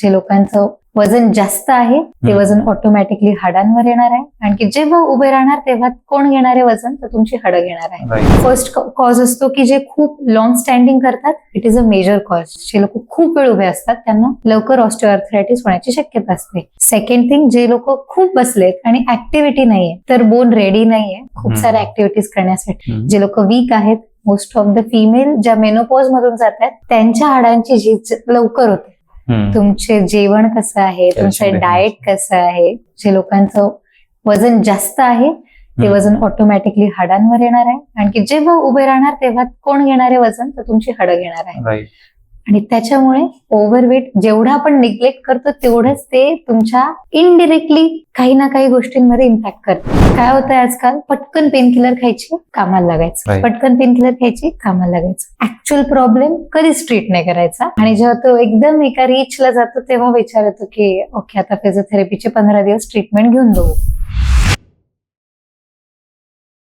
जे लोकांचं वजन जास्त आहे ते वजन ऑटोमॅटिकली हाडांवर येणार आहे, आणखी जेव्हा उभे राहणार तेव्हा कोण घेणार आहे वजन, तर तुमची हाडं घेणार आहे. फर्स्ट कॉज असतो की जे खूप लॉंग स्टँडिंग करतात, it is a major cause. जे लोक खूप वेळ उभे असतात त्यांना लवकर ऑस्टिओआर्थरायटिस होण्याची शक्यता असते. सेकंड थिंग, जे लोक खूप बसलेत आणि ऍक्टिव्हिटी नाहीये, तर बोन रेडी नाहीये खूप साऱ्या ऍक्टिव्हिटीज करण्यासाठी. जे लोक वीक आहेत, मोस्ट ऑफ द फिमेल ज्या मेनोपॉज मधून जातात त्यांच्या हाडांची झीज लवकर होते. तुमचे जेवण कसं आहे, तुमचं डाएट कसं आहे. जे लोकांचं वजन जास्त आहे ते वजन ऑटोमॅटिकली हाडांवर येणार आहे, आणखी जेव्हा उभे राहणार तेव्हा कोण घेणार आहे वजन, तर तुमची हाडं घेणार आहे. आणि त्याच्यामुळे ओव्हरवेट जेवढं आपण निग्लेक्ट करतो तेवढंच ते तुमच्या इनडिरेक्टली काही ना काही गोष्टींमध्ये इम्पॅक्ट करतं. काय होतंय आजकाल, पटकन पेनकिलर खायची कामाला लागायचं, पटकन पेनकिलर खायची कामाला लागायचं. ऍक्च्युअल प्रॉब्लेम कधीच ट्रीट नाही करायचा. आणि जेव्हा तो एकदम एका रीचला जातो तेव्हा विचार येतो की ओके, आता फिजिओथेरपीचे 15 दिवस ट्रीटमेंट घेऊन बघू.